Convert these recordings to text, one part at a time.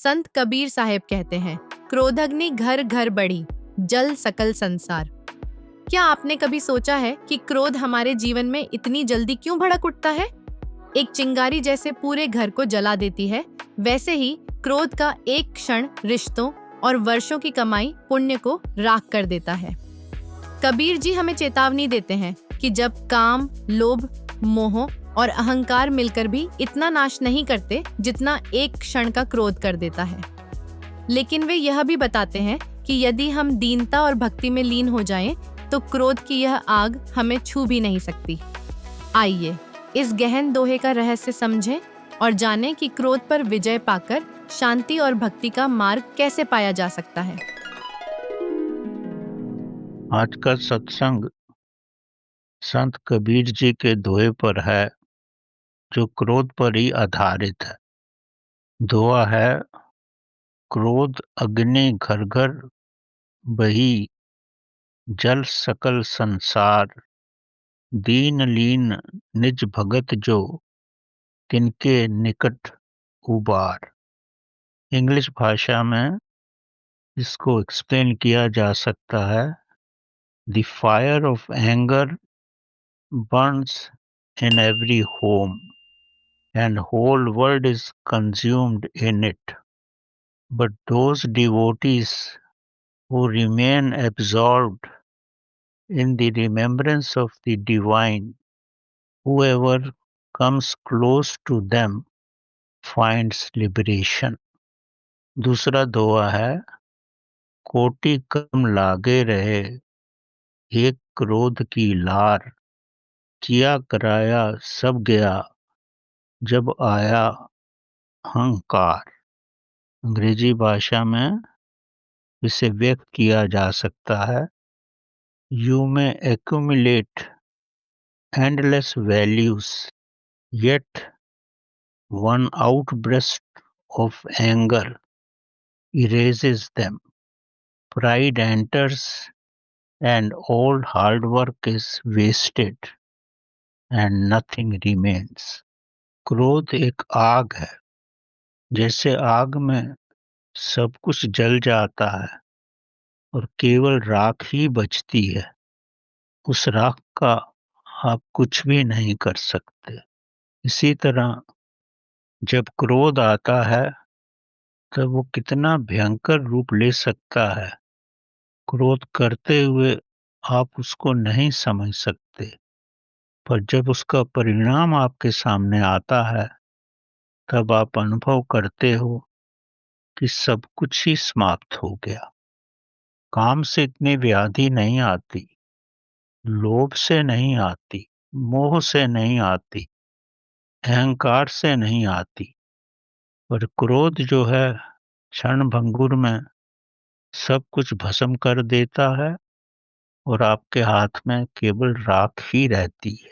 संत कबीर साहब कहते हैं, क्रोधाग्नि घर घर बढ़ी, जल सकल संसार। क्या आपने कभी सोचा है कि क्रोध हमारे जीवन में इतनी जल्दी क्यों भड़क उठता है? एक चिंगारी जैसे पूरे घर को जला देती है, वैसे ही क्रोध का एक क्षण रिश्तों और वर्षों की कमाई पुण्य को राख कर देता है। कबीर जी हमें चेतावनी देते हैं कि जब काम, लोभ, मोह और अहंकार मिलकर भी इतना नाश नहीं करते जितना एक क्षण का क्रोध कर देता है। लेकिन वे यह भी बताते हैं कि यदि हम दीनता और भक्ति में लीन हो जाएं, तो क्रोध की यह आग हमें छू भी नहीं सकती। आइए इस गहन दोहे का रहस्य समझें और जानें कि क्रोध पर विजय पाकर शांति और भक्ति का मार्ग कैसे पाया जा सकता है। आज का सत्संग संत कबीर जी के दोहे पर है, जो क्रोध पर ही आधारित है। दोहा है, क्रोध अग्नि घर घर बही, जल सकल संसार, दीन लीन निज भगत जो, तिनके निकट उबार। इंग्लिश भाषा में इसको एक्सप्लेन किया जा सकता है, the fire of anger burns in every home and whole world is consumed in it. But those devotees who remain absorbed in the remembrance of the divine, whoever comes close to them finds liberation. दूसरा दोहा है, कोटि कम लागे रहे, एक क्रोध की लार, किया कराया सब गया, जब आया अहंकार। अंग्रेजी भाषा में इसे व्यक्त किया जा सकता है, you may accumulate endless values, yet one outburst of anger erases them. Pride enters and all hard work is wasted and nothing remains. क्रोध एक आग है, जैसे आग में सब कुछ जल जाता है और केवल राख ही बचती है, उस राख का आप कुछ भी नहीं कर सकते। इसी तरह जब क्रोध आता है, तब वो कितना भयंकर रूप ले सकता है, क्रोध करते हुए आप उसको नहीं समझ सकते, पर जब उसका परिणाम आपके सामने आता है, तब आप अनुभव करते हो कि सब कुछ ही समाप्त हो गया। काम से इतनी व्याधि नहीं आती, लोभ से नहीं आती, मोह से नहीं आती, अहंकार से नहीं आती, पर क्रोध जो है क्षण भंगुर में सब कुछ भस्म कर देता है और आपके हाथ में केवल राख ही रहती है।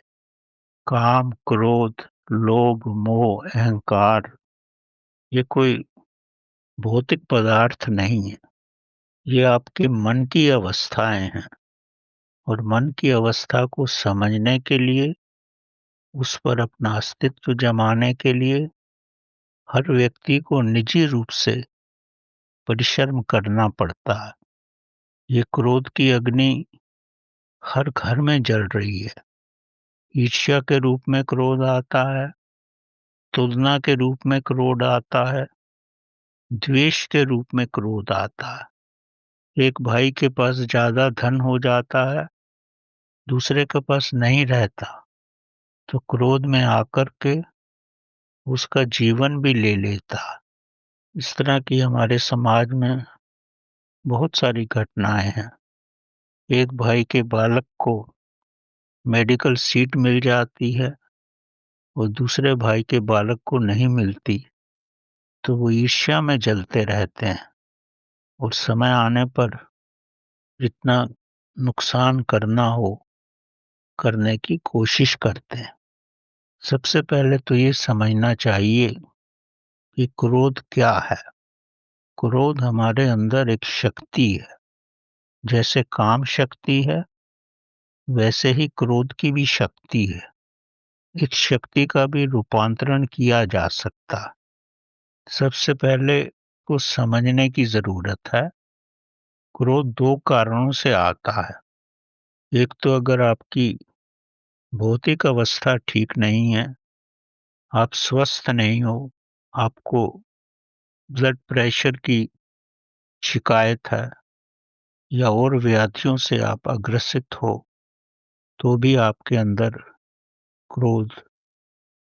काम, क्रोध, लोभ, मोह, अहंकार ये कोई भौतिक पदार्थ नहीं है, ये आपके मन की अवस्थाएं हैं और मन की अवस्था को समझने के लिए, उस पर अपना अस्तित्व जमाने के लिए हर व्यक्ति को निजी रूप से परिश्रम करना पड़ता है। ये क्रोध की अग्नि हर घर में जल रही है। ईर्ष्या के रूप में क्रोध आता है, तुलना के रूप में क्रोध आता है, द्वेष के रूप में क्रोध आता है। एक भाई के पास ज्यादा धन हो जाता है, दूसरे के पास नहीं रहता, तो क्रोध में आकर के उसका जीवन भी ले लेता है। इस तरह की हमारे समाज में बहुत सारी घटनाएं हैं। एक भाई के बालक को मेडिकल सीट मिल जाती है और दूसरे भाई के बालक को नहीं मिलती, तो वो ईर्ष्या में जलते रहते हैं और समय आने पर जितना नुकसान करना हो करने की कोशिश करते हैं। सबसे पहले तो ये समझना चाहिए कि क्रोध क्या है। क्रोध हमारे अंदर एक शक्ति है, जैसे काम शक्ति है वैसे ही क्रोध की भी शक्ति है। इस शक्ति का भी रूपांतरण किया जा सकता है। सबसे पहले को समझने की ज़रूरत है। क्रोध 2 कारणों से आता है। एक तो अगर आपकी भौतिक अवस्था ठीक नहीं है, आप स्वस्थ नहीं हो, आपको ब्लड प्रेशर की शिकायत है या और व्याधियों से आप ग्रसित हो, तो भी आपके अंदर क्रोध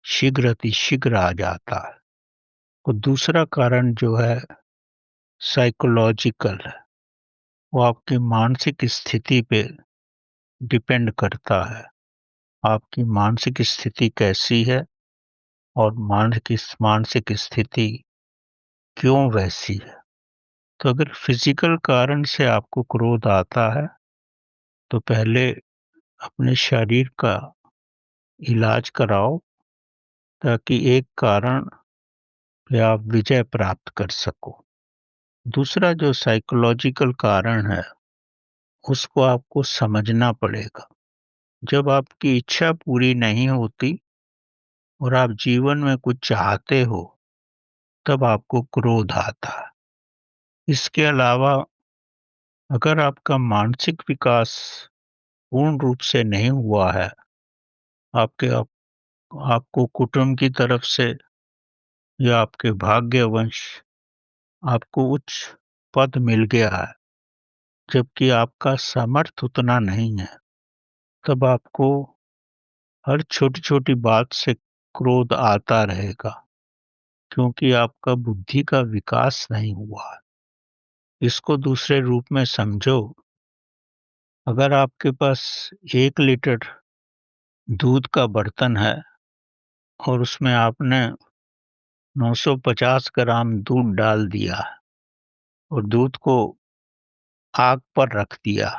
शीघ्र अतिशीघ्र आ जाता है। और दूसरा कारण जो है साइकोलॉजिकल है, वो आपकी मानसिक स्थिति पे डिपेंड करता है। आपकी मानसिक स्थिति कैसी है और मानसिक स्थिति क्यों वैसी है। तो अगर फिजिकल कारण से आपको क्रोध आता है, तो पहले अपने शरीर का इलाज कराओ, ताकि एक कारण पे आप विजय प्राप्त कर सको। दूसरा जो साइकोलॉजिकल कारण है, उसको आपको समझना पड़ेगा। जब आपकी इच्छा पूरी नहीं होती और आप जीवन में कुछ चाहते हो, तब आपको क्रोध आता है। इसके अलावा अगर आपका मानसिक विकास पूर्ण रूप से नहीं हुआ है, आपके आप, आपको कुटुंब की तरफ से या आपके भाग्यवश आपको उच्च पद मिल गया है, जबकि आपका सामर्थ्य उतना नहीं है, तब आपको हर छोटी-छोटी बात से क्रोध आता रहेगा, क्योंकि आपका बुद्धि का विकास नहीं हुआ है। इसको दूसरे रूप में समझो, अगर आपके पास 1 लीटर दूध का बर्तन है और उसमें आपने 950 ग्राम दूध डाल दिया और दूध को आग पर रख दिया।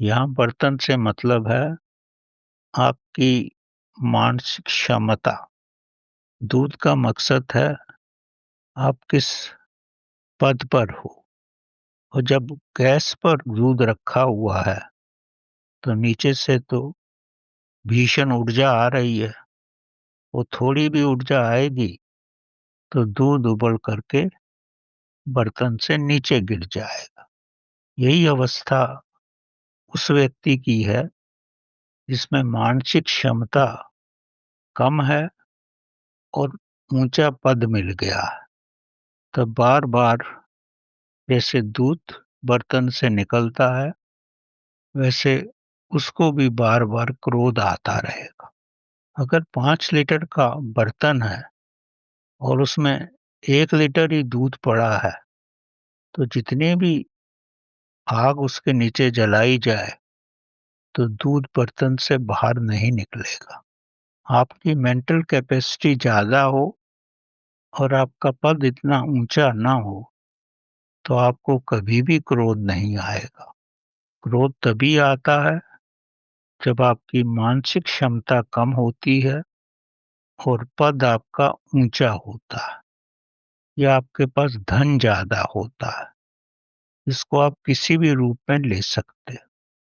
यहाँ बर्तन से मतलब है आपकी मानसिक क्षमता। दूध का मकसद है आप किस पद पर हो। और जब गैस पर दूध रखा हुआ है, तो नीचे से तो भीषण ऊर्जा आ रही है। वो थोड़ी भी ऊर्जा आएगी तो दूध उबल करके बर्तन से नीचे गिर जाएगा। यही अवस्था उस व्यक्ति की है जिसमें मानसिक क्षमता कम है और ऊंचा पद मिल गया है। तब बार बार जैसे दूध बर्तन से निकलता है, वैसे उसको भी बार बार क्रोध आता रहेगा। अगर 5 लीटर का बर्तन है और उसमें 1 लीटर ही दूध पड़ा है, तो जितनी भी आग उसके नीचे जलाई जाए, तो दूध बर्तन से बाहर नहीं निकलेगा। आपकी मेंटल कैपेसिटी ज़्यादा हो और आपका पद इतना ऊंचा ना हो, तो आपको कभी भी क्रोध नहीं आएगा। क्रोध तभी आता है जब आपकी मानसिक क्षमता कम होती है और पद आपका ऊंचा होता है या आपके पास धन ज़्यादा होता है। इसको आप किसी भी रूप में ले सकते हैं।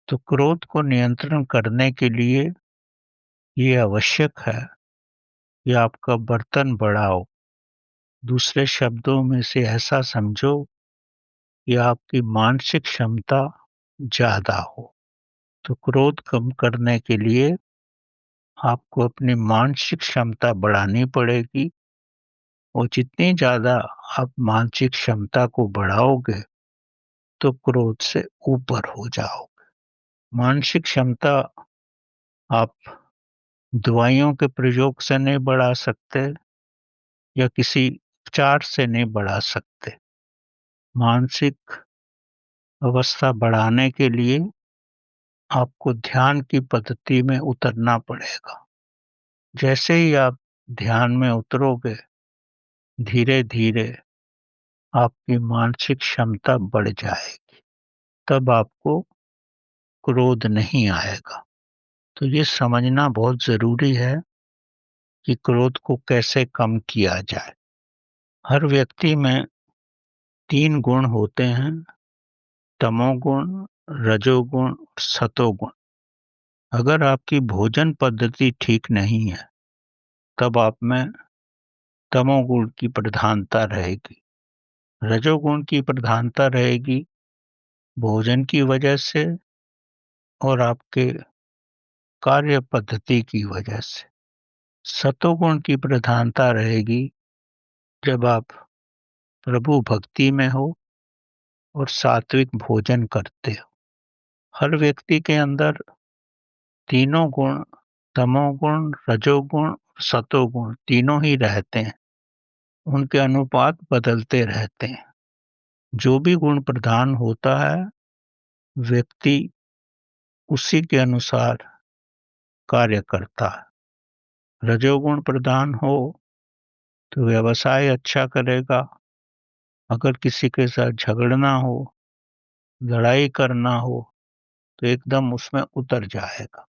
तो क्रोध को नियंत्रण करने के लिए ये आवश्यक है कि आपका बर्तन बड़ा हो। दूसरे शब्दों में से ऐसा समझो कि आपकी मानसिक क्षमता ज़्यादा हो। तो क्रोध कम करने के लिए आपको अपनी मानसिक क्षमता बढ़ानी पड़ेगी, और जितनी ज़्यादा आप मानसिक क्षमता को बढ़ाओगे, तो क्रोध से ऊपर हो जाओगे। मानसिक क्षमता आप दवाइयों के प्रयोग से नहीं बढ़ा सकते या किसी उपचार से नहीं बढ़ा सकते। मानसिक अवस्था बढ़ाने के लिए आपको ध्यान की पद्धति में उतरना पड़ेगा। जैसे ही आप ध्यान में उतरोगे, धीरे-धीरे आपकी मानसिक क्षमता बढ़ जाएगी। तब आपको क्रोध नहीं आएगा। तो ये समझना बहुत ज़रूरी है कि क्रोध को कैसे कम किया जाए। हर व्यक्ति में 3 गुण होते हैं, तमोगुण, रजोगुण, सतोगुण। अगर आपकी भोजन पद्धति ठीक नहीं है, तब आप में तमोगुण की प्रधानता रहेगी। रजोगुण की प्रधानता रहेगी भोजन की वजह से और आपके कार्य पद्धति की वजह से। सतोगुण की प्रधानता रहेगी जब आप प्रभु भक्ति में हो और सात्विक भोजन करते हो। हर व्यक्ति के अंदर तीनों गुण, तमोगुण, रजोगुण, सतोगुण तीनों ही रहते हैं। उनके अनुपात बदलते रहते हैं। जो भी गुण प्रधान होता है, व्यक्ति उसी के अनुसार कार्य करता है। रजोगुण प्रधान हो तो व्यवसाय अच्छा करेगा। अगर किसी के साथ झगड़ना हो, लड़ाई करना हो, तो एकदम उसमें उतर जाएगा।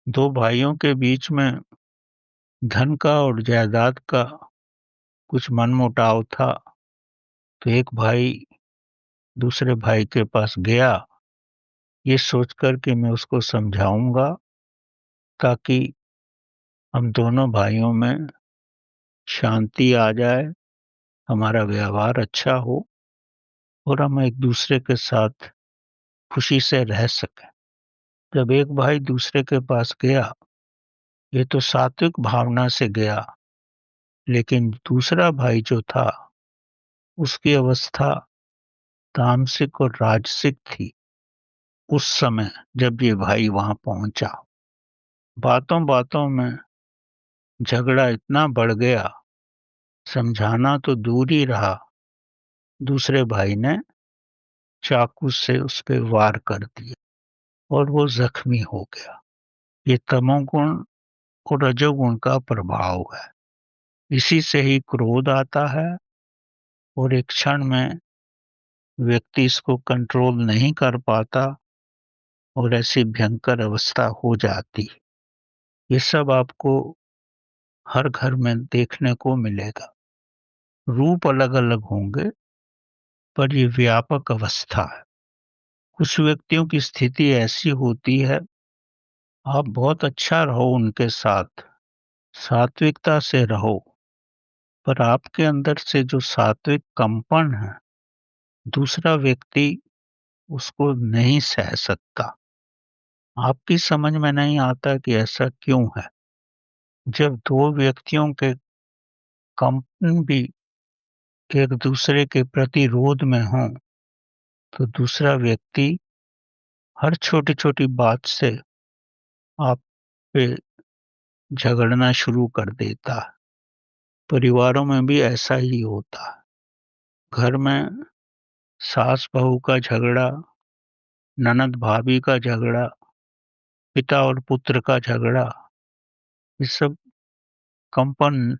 दो भाइयों के बीच में धन का और जायदाद का कुछ मनमुटाव था, तो एक भाई दूसरे भाई के पास गया, ये सोचकर कि मैं उसको समझाऊंगा ताकि हम दोनों भाइयों में शांति आ जाए, हमारा व्यवहार अच्छा हो और हम एक दूसरे के साथ खुशी से रह सकें। जब एक भाई दूसरे के पास गया, ये तो सात्विक भावना से गया, लेकिन दूसरा भाई जो था, उसकी अवस्था तामसिक और राजसिक थी। उस समय जब ये भाई वहां पहुंचा, बातों बातों में झगड़ा इतना बढ़ गया, समझाना तो दूर ही रहा, दूसरे भाई ने चाकू से उस पे वार कर दिया और वो जख्मी हो गया। ये तमोगुण और रजोगुण का प्रभाव है। इसी से ही क्रोध आता है और एक क्षण में व्यक्ति इसको कंट्रोल नहीं कर पाता और ऐसी भयंकर अवस्था हो जाती। ये सब आपको हर घर में देखने को मिलेगा। रूप अलग-अलग होंगे, पर ये व्यापक अवस्था है। कुछ व्यक्तियों की स्थिति ऐसी होती है, आप बहुत अच्छा रहो उनके साथ, सात्विकता से रहो, पर आपके अंदर से जो सात्विक कंपन है, दूसरा व्यक्ति उसको नहीं सह सकता। आपकी समझ में नहीं आता कि ऐसा क्यों है। जब दो व्यक्तियों के कंपन भी एक दूसरे के प्रतिरोध में हों, तो दूसरा व्यक्ति हर छोटी-छोटी बात से आप पे झगड़ना शुरू कर देता है। परिवारों में भी ऐसा ही होता है। घर में सास-बहू का झगड़ा, ननद-भाभी का झगड़ा, पिता और पुत्र का झगड़ा, ये सब कंपन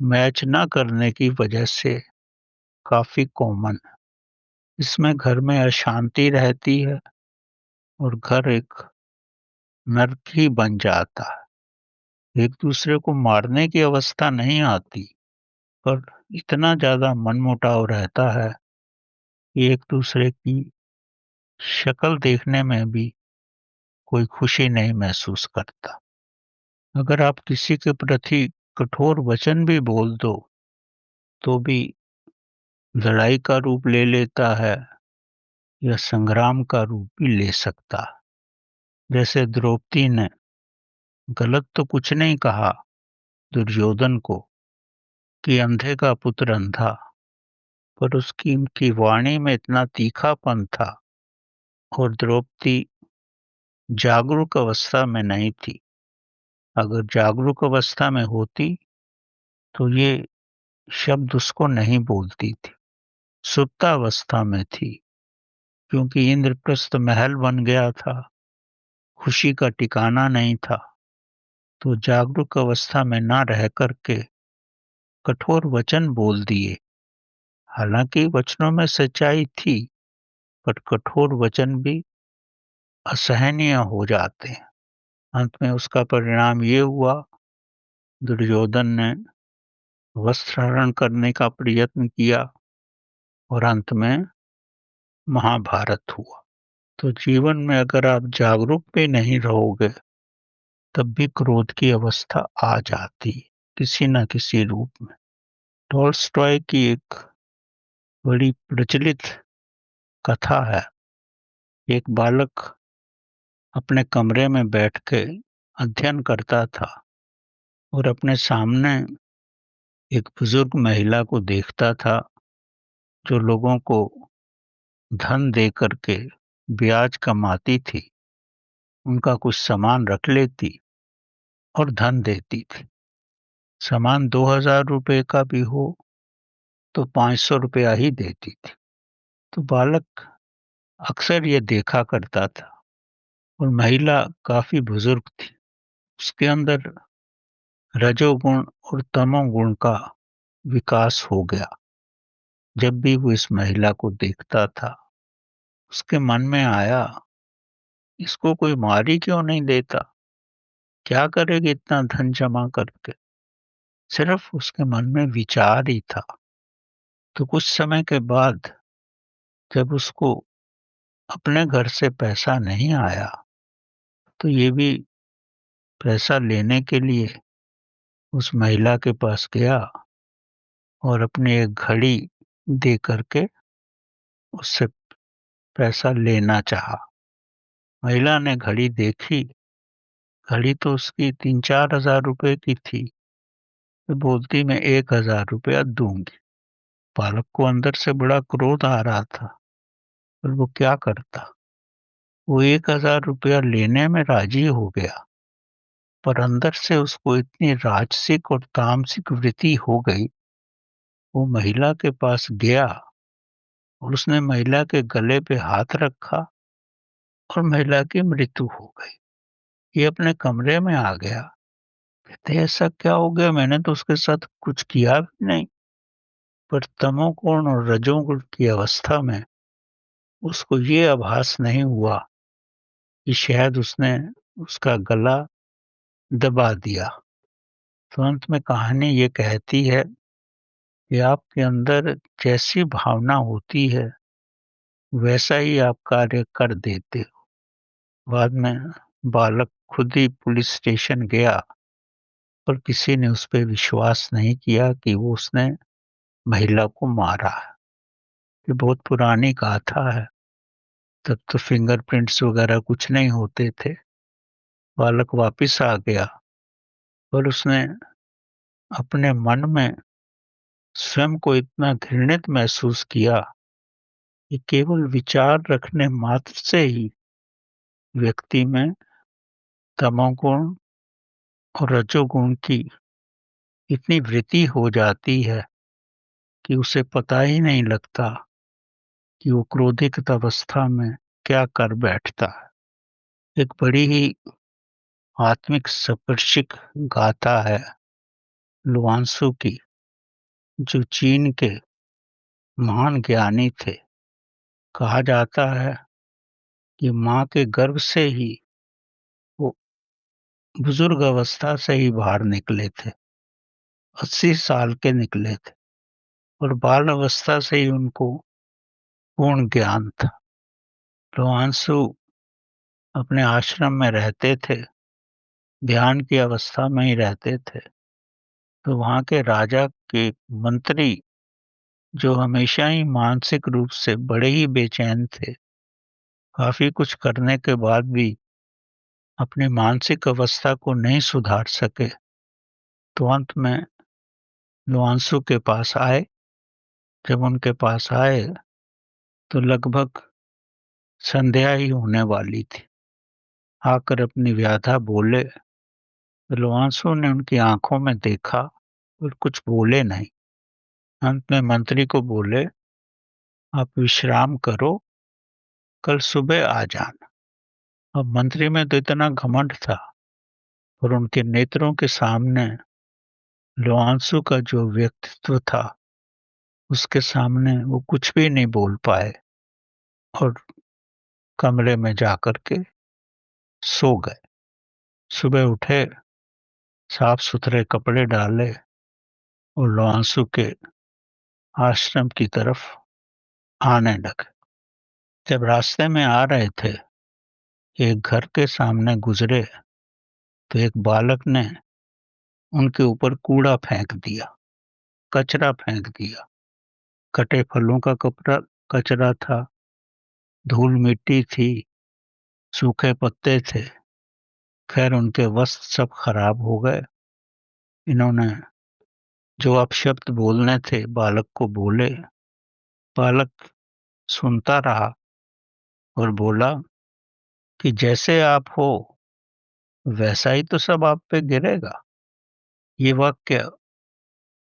मैच ना करने की वजह से काफ़ी कॉमन है। इसमें घर में अशांति रहती है और घर एक नर्क ही बन जाता है। एक दूसरे को मारने की अवस्था नहीं आती, पर इतना ज़्यादा मनमुटाव रहता है कि एक दूसरे की शक्ल देखने में भी कोई खुशी नहीं महसूस करता। अगर आप किसी के प्रति कठोर वचन भी बोल दो, तो भी लड़ाई का रूप ले लेता है या संग्राम का रूप भी ले सकता है। जैसे द्रौपदी ने गलत तो कुछ नहीं कहा दुर्योधन को कि अंधे का पुत्र अंधा, पर उसकी उनकी वाणी में इतना तीखापन था और द्रौपदी जागरूक अवस्था में नहीं थी। अगर जागरूक अवस्था में होती, तो ये शब्द उसको नहीं बोलती थी। सुप्तावस्था में थी, क्योंकि इंद्रप्रस्थ महल बन गया था, खुशी का ठिकाना नहीं था, तो जागरूक अवस्था में ना रह करके कठोर वचन बोल दिए। हालांकि वचनों में सच्चाई थी, पर कठोर वचन भी असहनीय हो जाते हैं। अंत में उसका परिणाम ये हुआ, दुर्योधन ने वस्त्रहरण करने का प्रयत्न किया और अंत में महाभारत हुआ। तो जीवन में अगर आप जागरूक भी नहीं रहोगे, तब भी क्रोध की अवस्था आ जाती है, किसी न किसी रूप में। टॉल्स्टॉय की एक बड़ी प्रचलित कथा है। एक बालक अपने कमरे में बैठ के अध्ययन करता था और अपने सामने एक बुजुर्ग महिला को देखता था जो लोगों को धन दे करके ब्याज कमाती थी, उनका कुछ सामान रख लेती और धन देती थी। सामान 2000 रुपये का भी हो तो 500 रुपया ही देती थी। तो बालक अक्सर ये देखा करता था और महिला काफी बुजुर्ग थी। उसके अंदर रजोगुण और तमोगुण का विकास हो गया। जब भी वो इस महिला को देखता था, उसके मन में आया, इसको कोई मार ही क्यों नहीं देता? क्या करेगी इतना धन जमा करके? सिर्फ उसके मन में विचार ही था। तो कुछ समय के बाद जब उसको अपने घर से पैसा नहीं आया, तो ये भी पैसा लेने के लिए उस महिला के पास गया और अपनी एक घड़ी दे करके उससे पैसा लेना चाहा। महिला ने घड़ी देखी, घड़ी तो उसकी 3-4 हज़ार रुपए की थी। तो बोलती, मैं 1000 रुपया दूंगी। बालक को अंदर से बड़ा क्रोध आ रहा था, पर वो क्या करता? वो 1000 रुपया लेने में राजी हो गया, पर अंदर से उसको इतनी राजसिक और तामसिक वृत्ति हो गई। वो महिला के पास गया और उसने महिला के गले पे हाथ रखा और महिला की मृत्यु हो गई। ये अपने कमरे में आ गया। कहते, ऐसा क्या हो गया? मैंने तो उसके साथ कुछ किया भी नहीं। पर तमोगुण और रजोगुण की अवस्था में उसको ये आभास नहीं हुआ कि शायद उसने उसका गला दबा दिया। तो अंत में कहानी ये कहती है कि आपके अंदर जैसी भावना होती है, वैसा ही आप कार्य कर देते हो। बाद में बालक खुद ही पुलिस स्टेशन गया, पर किसी ने उस पे विश्वास नहीं किया कि वो उसने महिला को मारा है। ये बहुत पुरानी गाथा है। तब तो फिंगरप्रिंट्स वगैरह कुछ नहीं होते थे। बालक वापिस आ गया, पर उसने अपने मन में स्वयं को इतना घृणित महसूस किया कि केवल विचार रखने मात्र से ही व्यक्ति में तमोगुण और रजोगुण की इतनी वृत्ति हो जाती है कि उसे पता ही नहीं लगता कि वो क्रोधित अवस्था में क्या कर बैठता है। एक बड़ी ही आत्मिक स्पर्शिक गाथा है लुआंसू की, जो चीन के महान ज्ञानी थे। कहा जाता है कि माँ के गर्भ से ही वो बुजुर्ग अवस्था से ही बाहर निकले थे। 80 साल के निकले थे और बाल अवस्था से ही उनको पूर्ण ज्ञान था। लुआंसू अपने आश्रम में रहते थे, ध्यान की अवस्था में ही रहते थे। तो वहाँ के राजा के मंत्री, जो हमेशा ही मानसिक रूप से बड़े ही बेचैन थे, काफी कुछ करने के बाद भी अपनी मानसिक अवस्था को नहीं सुधार सके, तो अंत में लुआंसू के पास आए। जब उनके पास आए तो लगभग संध्या ही होने वाली थी। आकर अपनी व्याधा बोले, तो लुआंसू ने उनकी आंखों में देखा और कुछ बोले नहीं। अंत में मंत्री को बोले, आप विश्राम करो, कल सुबह आ जाना। अब मंत्री में तो इतना घमंड था, और उनके नेत्रों के सामने लुआंसू का जो व्यक्तित्व था, उसके सामने वो कुछ भी नहीं बोल पाए और कमरे में जाकर के सो गए। सुबह उठे, साफ सुथरे कपड़े डाले और लुआंसू के आश्रम की तरफ आने लगे। जब रास्ते में आ रहे थे, एक घर के सामने गुजरे तो एक बालक ने उनके ऊपर कूड़ा फेंक दिया, कचरा फेंक दिया। कटे फलों का कपड़ा कचरा था, धूल मिट्टी थी, सूखे पत्ते थे। खैर उनके वस्त्र सब खराब हो गए। इन्होंने जो अपशब्द बोलने थे बालक को बोले। बालक सुनता रहा और बोला कि जैसे आप हो वैसा ही तो सब आप पे गिरेगा। ये वाक्य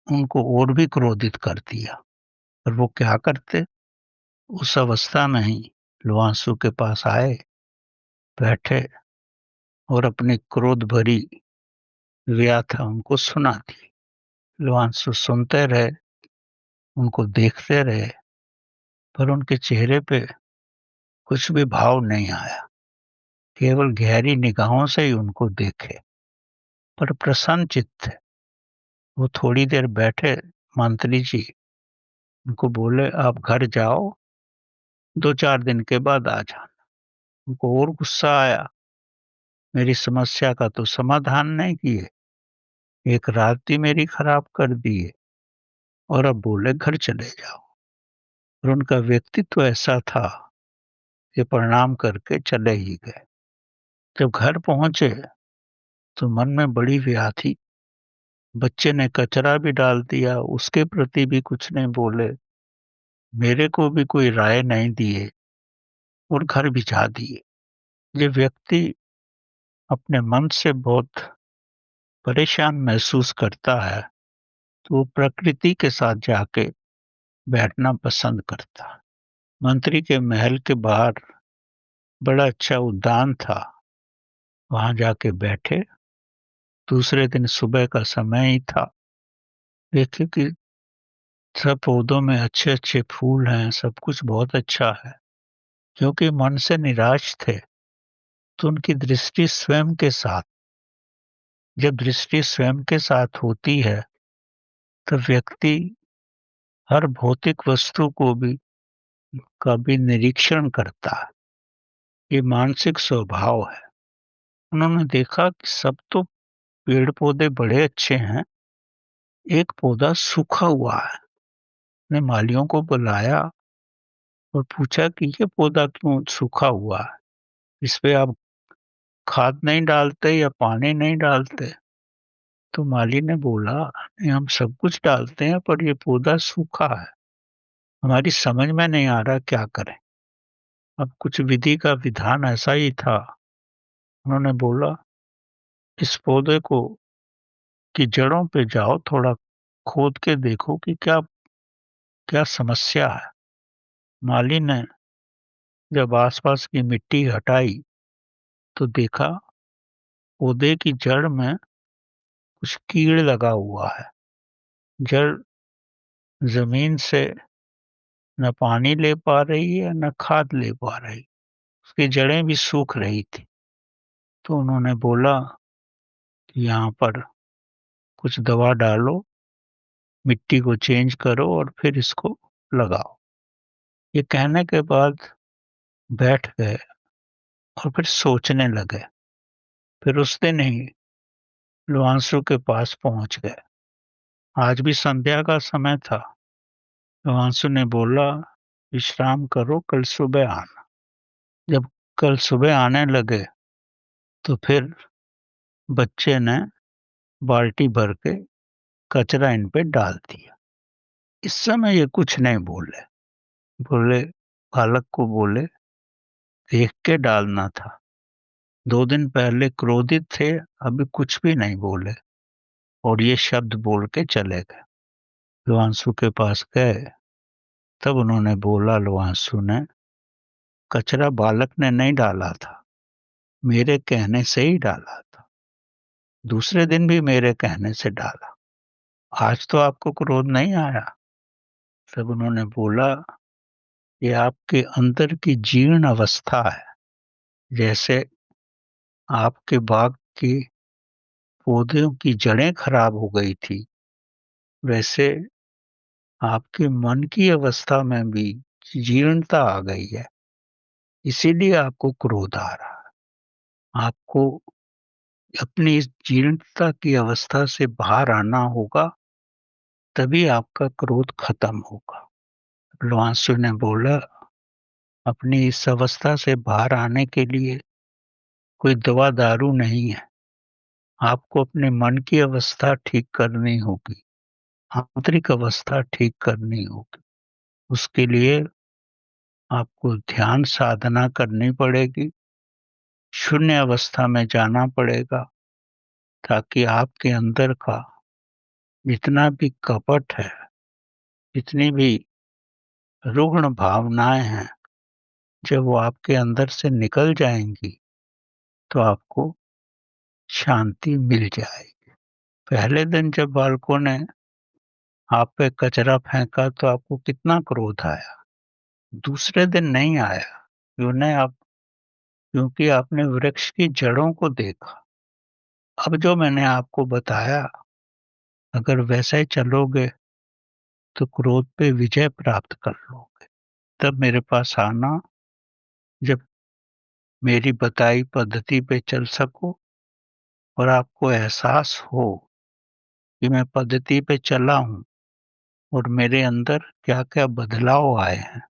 उनको और भी क्रोधित कर दिया। और वो क्या करते, उस अवस्था में ही लुआंसू के पास आए, बैठे और अपनी क्रोध भरी व्याथा उनको सुना दी। लुआंसू सुनते रहे, उनको देखते रहे, पर उनके चेहरे पे कुछ भी भाव नहीं आया। केवल गहरी निगाहों से ही उनको देखे, पर प्रसन्न चित्त थे। वो थोड़ी देर बैठे। मंत्री जी उनको बोले, आप घर जाओ, 2-4 दिन के बाद आ जाना। उनको और गुस्सा आया, मेरी समस्या का तो समाधान नहीं किए, एक रात ही मेरी खराब कर दी है, और अब बोले घर चले जाओ। और उनका व्यक्तित्व ऐसा था कि प्रणाम करके चले ही गए। जब घर पहुंचे तो मन में बड़ी व्या थी। बच्चे ने कचरा भी डाल दिया, उसके प्रति भी कुछ नहीं बोले, मेरे को भी कोई राय नहीं दिए और घर भिजा दिए। ये व्यक्ति अपने मन से बहुत परेशान महसूस करता है, तो वो प्रकृति के साथ जाके बैठना पसंद करता है। मंत्री के महल के बाहर बड़ा अच्छा उद्यान था, वहां जाके बैठे। दूसरे दिन सुबह का समय ही था। देखे कि सब पौधों में अच्छे अच्छे फूल हैं, सब कुछ बहुत अच्छा है। क्योंकि मन से निराश थे, तो उनकी दृष्टि स्वयं के साथ, जब दृष्टि स्वयं के साथ होती है तो व्यक्ति हर भौतिक वस्तु को भी का भी निरीक्षण करता है। ये मानसिक स्वभाव है। उन्होंने देखा कि सब तो पेड़ पौधे बड़े अच्छे हैं, एक पौधा सूखा हुआ है। ने मालियों को बुलाया और पूछा कि ये पौधा क्यों सूखा हुआ है, इस पे आप खाद नहीं डालते या पानी नहीं डालते? तो माली ने बोला, "नहीं, हम सब कुछ डालते हैं पर ये पौधा सूखा है, हमारी समझ में नहीं आ रहा क्या करें।" अब कुछ विधि का विधान ऐसा ही था। उन्होंने बोला, इस पौधे को की जड़ों पे जाओ, थोड़ा खोद के देखो कि क्या क्या समस्या है। माली ने जब आसपास की मिट्टी हटाई तो देखा पौधे की जड़ में कुछ कीड़ लगा हुआ है। जड़ जमीन से न पानी ले पा रही है न खाद ले पा रही, उसकी जड़ें भी सूख रही थी। तो उन्होंने बोला कि यहाँ पर कुछ दवा डालो, मिट्टी को चेंज करो और फिर इसको लगाओ। ये कहने के बाद बैठ गए और फिर सोचने लगे। फिर उस दिन ही लुआंसू के पास पहुंच गए। आज भी संध्या का समय था। लुआंसू ने बोला, विश्राम करो, कल सुबह आना। जब कल सुबह आने लगे तो फिर बच्चे ने बाल्टी भर के कचरा इन पे डाल दिया। इस समय ये कुछ नहीं बोले। बोले, बालक को बोले, देख के डालना था। 2 दिन पहले क्रोधित थे, अभी कुछ भी नहीं बोले और ये शब्द बोल के चले गए। लुआंसू के पास गए, तब उन्होंने बोला, लुआंसू ने, कचरा बालक ने नहीं डाला था, मेरे कहने से ही डाला था। दूसरे दिन भी मेरे कहने से डाला। आज तो आपको क्रोध नहीं आया? तब उन्होंने बोला, ये आपके अंदर की जीर्ण अवस्था है। जैसे आपके बाग की पौधों की जड़ें खराब हो गई थी, वैसे आपके मन की अवस्था में भी जीर्णता आ गई है, इसीलिए आपको क्रोध आ रहा है। आपको अपनी इस जीर्णता की अवस्था से बाहर आना होगा, तभी आपका क्रोध खत्म होगा। लुआंसू ने बोला, अपनी इस अवस्था से बाहर आने के लिए कोई दवा दारू नहीं है। आपको अपने मन की अवस्था ठीक करनी होगी, आंतरिक अवस्था ठीक करनी होगी। उसके लिए आपको ध्यान साधना करनी पड़ेगी, शून्य अवस्था में जाना पड़ेगा, ताकि आपके अंदर का जितना भी कपट है, जितनी भी रुग्ण भावनाएं हैं, जब वो आपके अंदर से निकल जाएंगी तो आपको शांति मिल जाएगी। पहले दिन जब बालकों ने आप पे कचरा फेंका तो आपको कितना क्रोध आया, दूसरे दिन नहीं आया। क्योंकि आपने वृक्ष की जड़ों को देखा। अब जो मैंने आपको बताया, अगर वैसे ही चलोगे तो क्रोध पे विजय प्राप्त कर लोगे। तब मेरे पास आना, जब मेरी बताई पद्धति पे चल सको और आपको एहसास हो कि मैं पद्धति पे चला हूँ और मेरे अंदर क्या-क्या बदलाव आए हैं,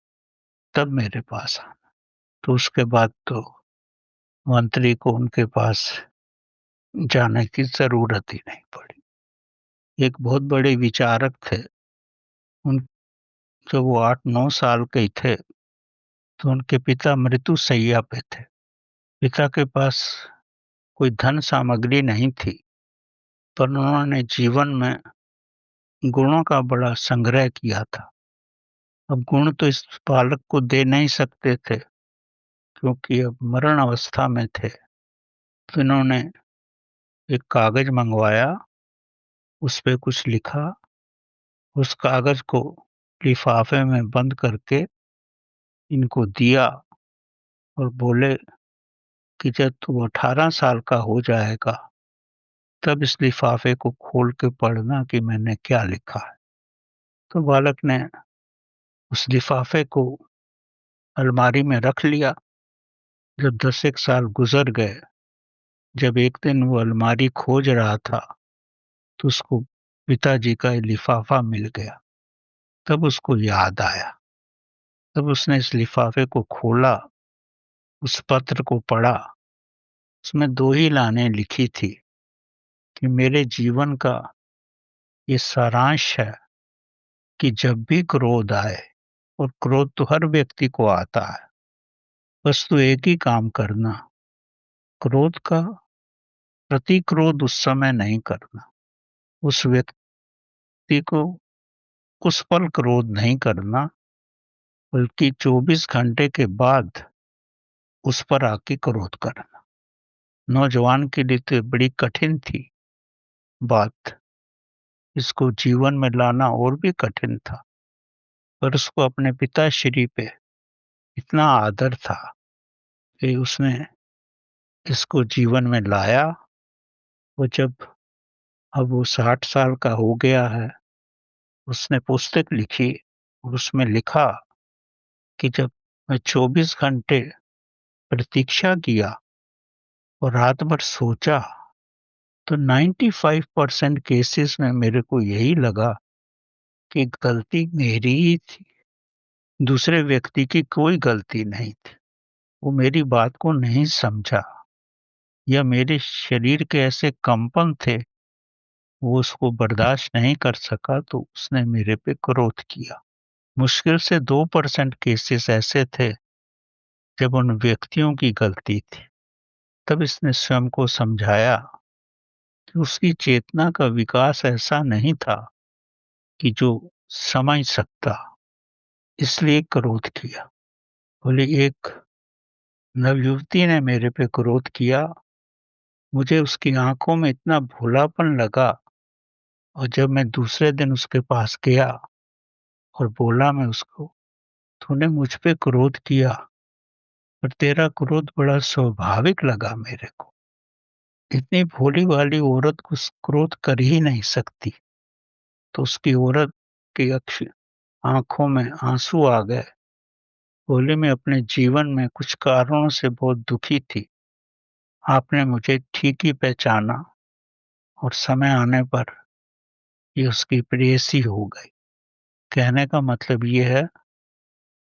तब मेरे पास आना। तो उसके बाद तो मंत्री को उनके पास जाने की ज़रूरत ही नहीं पड़ी। एक बहुत बड़े विचारक थे। उन जब वो 8-9 साल के थे, तो उनके पिता मृत्यु शैया पे थे। पिता के पास कोई धन सामग्री नहीं थी, पर उन्होंने जीवन में गुणों का बड़ा संग्रह किया था। अब गुण तो इस बालक को दे नहीं सकते थे, क्योंकि अब मरण अवस्था में थे। तो इन्होंने एक कागज मंगवाया, उस पे कुछ लिखा, उस कागज को लिफाफे में बंद करके इनको दिया और बोले कि जब तू 18 साल का हो जाएगा, तब इस लिफाफे को खोल के पढ़ना कि मैंने क्या लिखा है। तो बालक ने उस लिफाफे को अलमारी में रख लिया। जब 10 एक साल गुजर गए, जब एक दिन वो अलमारी खोज रहा था, तो उसको पिताजी का ये लिफाफा मिल गया। तब उसको याद आया। तब उसने इस लिफाफे को खोला, उस पत्र को पढ़ा। उसमें 2 ही लाइनें लिखी थी कि मेरे जीवन का ये सारांश है कि जब भी क्रोध आए, और क्रोध तो हर व्यक्ति को आता है, बस तू एक ही काम करना, क्रोध का प्रतिक्रोध उस समय नहीं करना। उस व्यक्ति को उस पल क्रोध नहीं करना, बल्कि 24 घंटे के बाद उस पर आके क्रोध करना। नौजवान के लिए तो बड़ी कठिन थी बात, इसको जीवन में लाना और भी कठिन था, पर उसको अपने पिताश्री पे इतना आदर था कि उसने इसको जीवन में लाया। वो जब अब वो 60 साल का हो गया है, उसने पुस्तक लिखी और उसमें लिखा कि जब मैं 24 घंटे प्रतीक्षा किया और रात भर सोचा, तो 95% केसेस में मेरे को यही लगा कि गलती मेरी ही थी, दूसरे व्यक्ति की कोई गलती नहीं थी। वो मेरी बात को नहीं समझा, या मेरे शरीर के ऐसे कंपन थे, वो उसको बर्दाश्त नहीं कर सका, तो उसने मेरे पे क्रोध किया। मुश्किल से 2% केसेस ऐसे थे जब उन व्यक्तियों की गलती थी। तब इसने स्वयं को समझाया कि उसकी चेतना का विकास ऐसा नहीं था कि जो समझ सकता, इसलिए क्रोध किया। बोले एक नवयुवती ने मेरे पे क्रोध किया, मुझे उसकी आंखों में इतना भोलापन लगा, और जब मैं दूसरे दिन उसके पास गया और बोला मैं उसको, तूने मुझ पे क्रोध किया, पर तेरा क्रोध बड़ा स्वाभाविक लगा मेरे को। इतनी भोली वाली औरत कुछ क्रोध कर ही नहीं सकती। तो उसकी औरत की आंखों में आंसू आ गए। बोली मैं अपने जीवन में कुछ कारणों से बहुत दुखी थी। आपने मुझे ठीक ही पहचाना, और समय आने पर ये उसकी प्रेयसी हो गई। कहने का मतलब ये है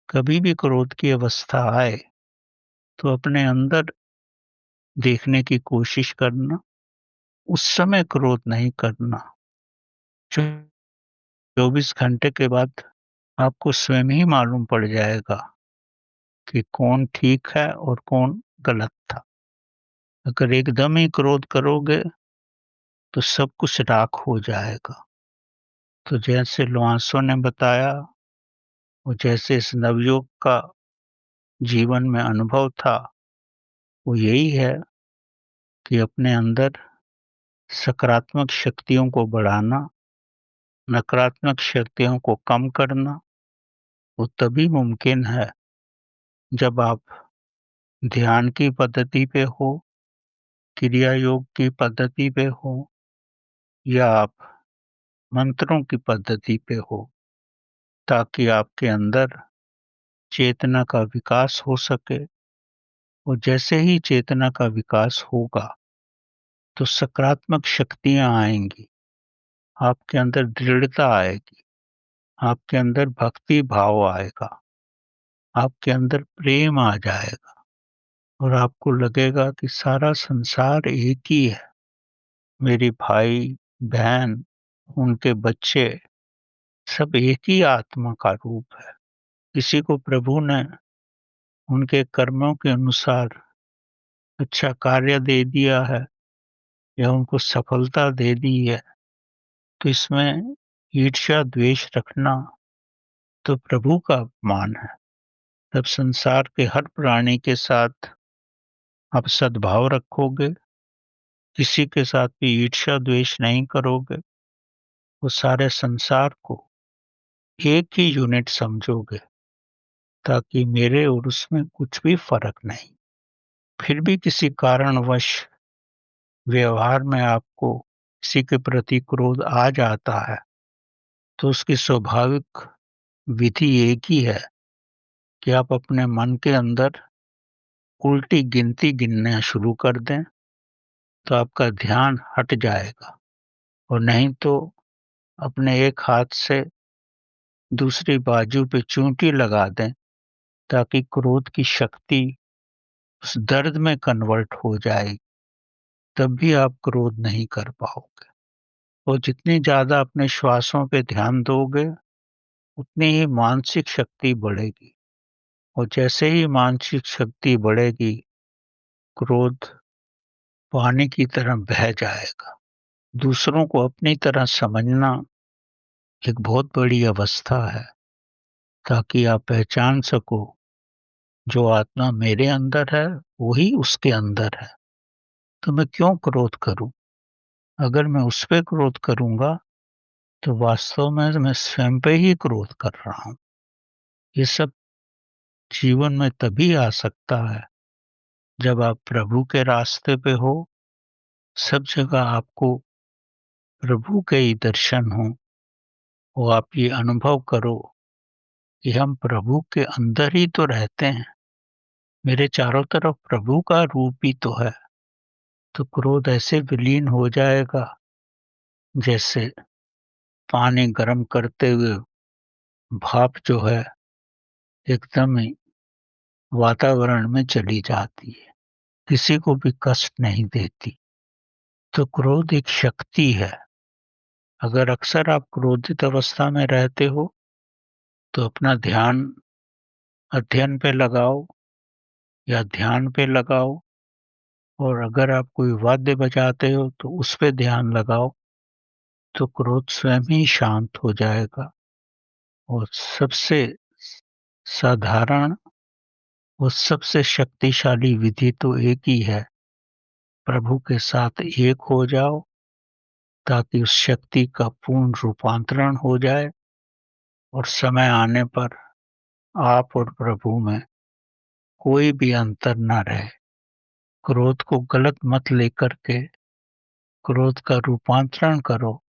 कभी भी क्रोध की अवस्था आए तो अपने अंदर देखने की कोशिश करना, उस समय क्रोध नहीं करना। 24 घंटे के बाद आपको स्वयं ही मालूम पड़ जाएगा कि कौन ठीक है और कौन गलत था। अगर एकदम ही क्रोध करोगे तो सब कुछ राख हो जाएगा। तो जैसे लोआंसो ने बताया और जैसे इस नवयुवक का जीवन में अनुभव था, वो यही है कि अपने अंदर सकारात्मक शक्तियों को बढ़ाना, नकारात्मक शक्तियों को कम करना, वो तभी मुमकिन है जब आप ध्यान की पद्धति पे हो, क्रिया योग की पद्धति पे हो या आप मंत्रों की पद्धति पे हो, ताकि आपके अंदर चेतना का विकास हो सके। और जैसे ही चेतना का विकास होगा तो सकारात्मक शक्तियां आएंगी, आपके अंदर दृढ़ता आएगी, आपके अंदर भक्ति भाव आएगा, आपके अंदर प्रेम आ जाएगा और आपको लगेगा कि सारा संसार एक ही है। मेरे भाई बहन, उनके बच्चे, सब एक ही आत्मा का रूप है। किसी को प्रभु ने उनके कर्मों के अनुसार अच्छा कार्य दे दिया है या उनको सफलता दे दी है, तो इसमें ईर्ष्या द्वेष रखना तो प्रभु का अपमान है। तब संसार के हर प्राणी के साथ आप सद्भाव रखोगे, किसी के साथ भी ईर्ष्या द्वेष नहीं करोगे, वो सारे संसार को एक ही यूनिट समझोगे, ताकि मेरे और उसमें कुछ भी फर्क नहीं। फिर भी किसी कारणवश व्यवहार में आपको किसी के प्रति क्रोध आ जाता है, तो उसकी स्वाभाविक विधि एक ही है कि आप अपने मन के अंदर उल्टी गिनती गिनना शुरू कर दें, तो आपका ध्यान हट जाएगा। और नहीं तो अपने एक हाथ से दूसरी बाजू पे चोटी लगा दें, ताकि क्रोध की शक्ति उस दर्द में कन्वर्ट हो जाए, तब भी आप क्रोध नहीं कर पाओगे। और जितनी ज़्यादा अपने श्वासों पे ध्यान दोगे, उतनी ही मानसिक शक्ति बढ़ेगी। और जैसे ही मानसिक शक्ति बढ़ेगी, क्रोध पानी की तरह बह जाएगा। दूसरों को अपनी तरह समझना एक बहुत बड़ी अवस्था है, ताकि आप पहचान सको जो आत्मा मेरे अंदर है वही उसके अंदर है। तो मैं क्यों क्रोध करूं? अगर मैं उस पे क्रोध करूंगा तो वास्तव में मैं स्वयं पे ही क्रोध कर रहा हूं। ये सब जीवन में तभी आ सकता है जब आप प्रभु के रास्ते पे हो, सब जगह आपको प्रभु के ही दर्शन हो और आप ये अनुभव करो कि हम प्रभु के अंदर ही तो रहते हैं, मेरे चारों तरफ प्रभु का रूप ही तो है। तो क्रोध ऐसे विलीन हो जाएगा जैसे पानी गर्म करते हुए भाप जो है एकदम ही वातावरण में चली जाती है, किसी को भी कष्ट नहीं देती। तो क्रोध एक शक्ति है। अगर अक्सर आप क्रोधित अवस्था में रहते हो तो अपना ध्यान अध्ययन पे लगाओ या ध्यान पे लगाओ, और अगर आप कोई वाद्य बजाते हो तो उस पे ध्यान लगाओ, तो क्रोध स्वयं ही शांत हो जाएगा। और सबसे साधारण और सबसे शक्तिशाली विधि तो एक ही है, प्रभु के साथ एक हो जाओ, ताकि उस शक्ति का पूर्ण रूपांतरण हो जाए और समय आने पर आप और प्रभु में कोई भी अंतर ना रहे। क्रोध को गलत मत लेकर के क्रोध का रूपांतरण करो,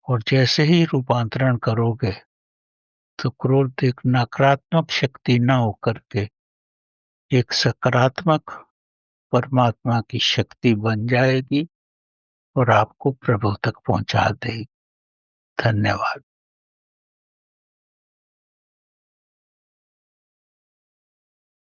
और जैसे ही रूपांतरण करोगे तो क्रोध एक नकारात्मक शक्ति न होकर के एक सकारात्मक परमात्मा की शक्ति बन जाएगी और आपको प्रभु तक पहुंचा देगी। धन्यवाद।